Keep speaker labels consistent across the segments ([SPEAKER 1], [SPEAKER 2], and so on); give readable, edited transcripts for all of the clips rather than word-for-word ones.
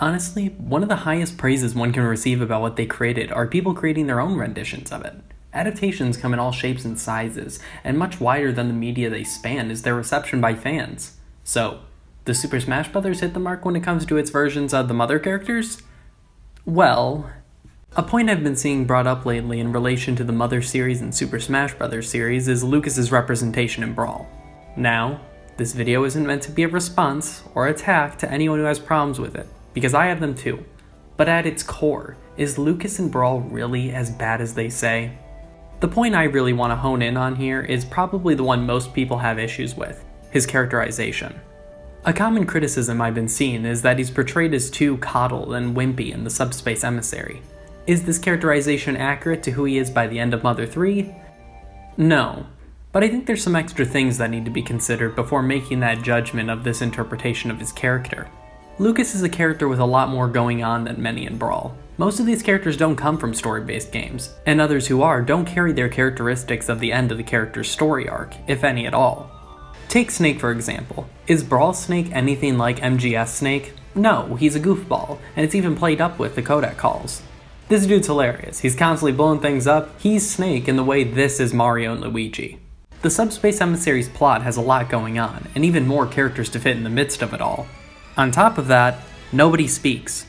[SPEAKER 1] Honestly, one of the highest praises one can receive about what they created are people creating their own renditions of it. Adaptations come in all shapes and sizes, and much wider than the media they span is their reception by fans. So, does Super Smash Bros. Hit the mark when it comes to its versions of the Mother characters? Well, a point I've been seeing brought up lately in relation to the Mother series and Super Smash Bros. Series is Lucas's representation in Brawl. Now, this video isn't meant to be a response or attack to anyone who has problems with it, because I have them too. But at its core, is Lucas in Brawl really as bad as they say? The point I really want to hone in on here is probably the one most people have issues with, his characterization. A common criticism I've been seeing is that he's portrayed as too coddled and wimpy in the Subspace Emissary. Is this characterization accurate to who he is by the end of Mother 3? No, but I think there's some extra things that need to be considered before making that judgment of this interpretation of his character. Lucas is a character with a lot more going on than many in Brawl. Most of these characters don't come from story-based games, and others who are don't carry their characteristics of the end of the character's story arc, if any at all. Take Snake for example. Is Brawl Snake anything like MGS Snake? No, he's a goofball, and it's even played up with the codec calls. This dude's hilarious, he's constantly blowing things up, he's Snake in the way this is Mario and Luigi. The Subspace Emissary's plot has a lot going on, and even more characters to fit in the midst of it all. On top of that, nobody speaks.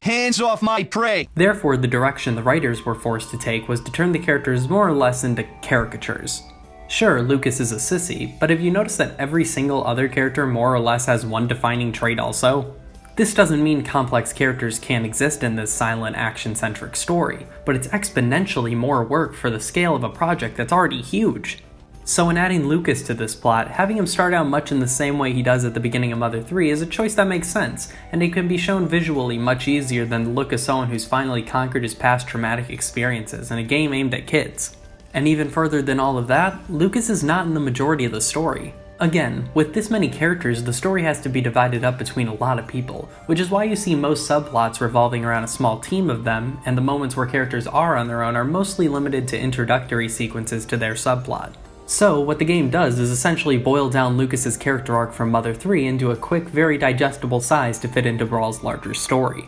[SPEAKER 2] Hands off my prey!
[SPEAKER 1] Therefore, the direction the writers were forced to take was to turn the characters more or less into caricatures. Sure, Lucas is a sissy, but have you noticed that every single other character more or less has one defining trait also? This doesn't mean complex characters can't exist in this silent, action-centric story, but it's exponentially more work for the scale of a project that's already huge. So in adding Lucas to this plot, having him start out much in the same way he does at the beginning of Mother 3 is a choice that makes sense, and it can be shown visually much easier than the look of someone who's finally conquered his past traumatic experiences in a game aimed at kids. And even further than all of that, Lucas is not in the majority of the story. Again, with this many characters, the story has to be divided up between a lot of people, which is why you see most subplots revolving around a small team of them, and the moments where characters are on their own are mostly limited to introductory sequences to their subplot. So, what the game does is essentially boil down Lucas's character arc from Mother 3 into a quick, very digestible size to fit into Brawl's larger story.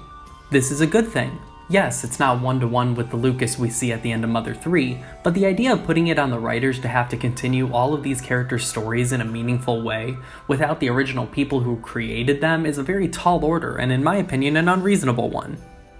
[SPEAKER 1] This is a good thing. Yes, it's not one-to-one with the Lucas we see at the end of Mother 3, but the idea of putting it on the writers to have to continue all of these characters' stories in a meaningful way, without the original people who created them, is a very tall order and, in my opinion, an unreasonable one.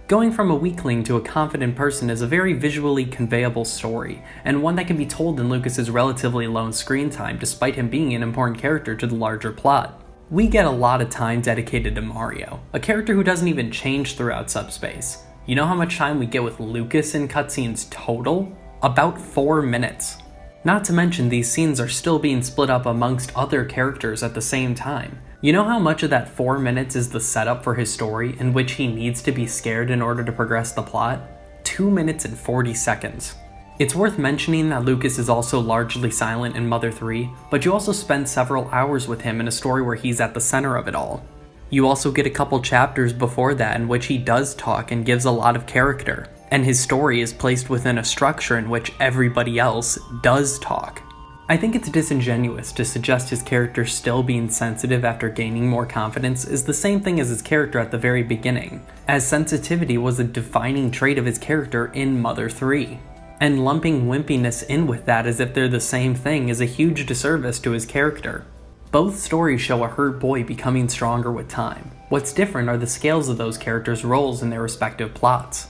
[SPEAKER 1] Going from a weakling to a confident person is a very visually conveyable story, and one that can be told in Lucas's relatively low screen time despite him being an important character to the larger plot. We get a lot of time dedicated to Mario, a character who doesn't even change throughout Subspace. You know how much time we get with Lucas in cutscenes total? About 4 minutes. Not to mention these scenes are still being split up amongst other characters at the same time. You know how much of that 4 minutes is the setup for his story in which he needs to be scared in order to progress the plot? 2 minutes and 40 seconds. It's worth mentioning that Lucas is also largely silent in Mother 3, but you also spend several hours with him in a story where he's at the center of it all. You also get a couple chapters before that in which he does talk and gives a lot of character, and his story is placed within a structure in which everybody else does talk. I think it's disingenuous to suggest his character still being sensitive after gaining more confidence is the same thing as his character at the very beginning, as sensitivity was a defining trait of his character in Mother 3. And lumping wimpiness in with that as if they're the same thing is a huge disservice to his character. Both stories show a hurt boy becoming stronger with time. What's different are the scales of those characters' roles in their respective plots.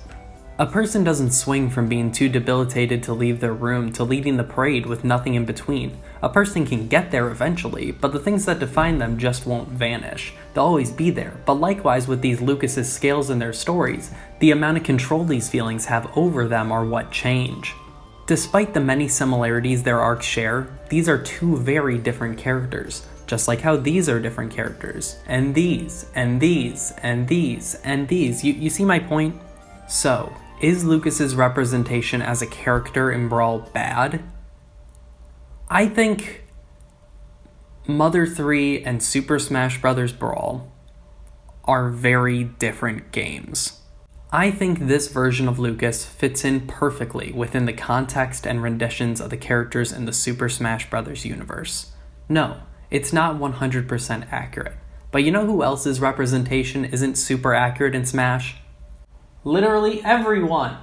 [SPEAKER 1] A person doesn't swing from being too debilitated to leave their room to leading the parade with nothing in between. A person can get there eventually, but the things that define them just won't vanish. They'll always be there, but likewise with these Lucas's scales in their stories, the amount of control these feelings have over them are what change. Despite the many similarities their arcs share, these are two very different characters, just like how these are different characters, and these, and these, and these, and these. You see my point? So, is Lucas's representation as a character in Brawl bad? I think Mother 3 and Super Smash Bros. Brawl are very different games. I think this version of Lucas fits in perfectly within the context and renditions of the characters in the Super Smash Bros. Universe. No, it's not 100% accurate, But you know who else's representation isn't super accurate in Smash? Literally everyone!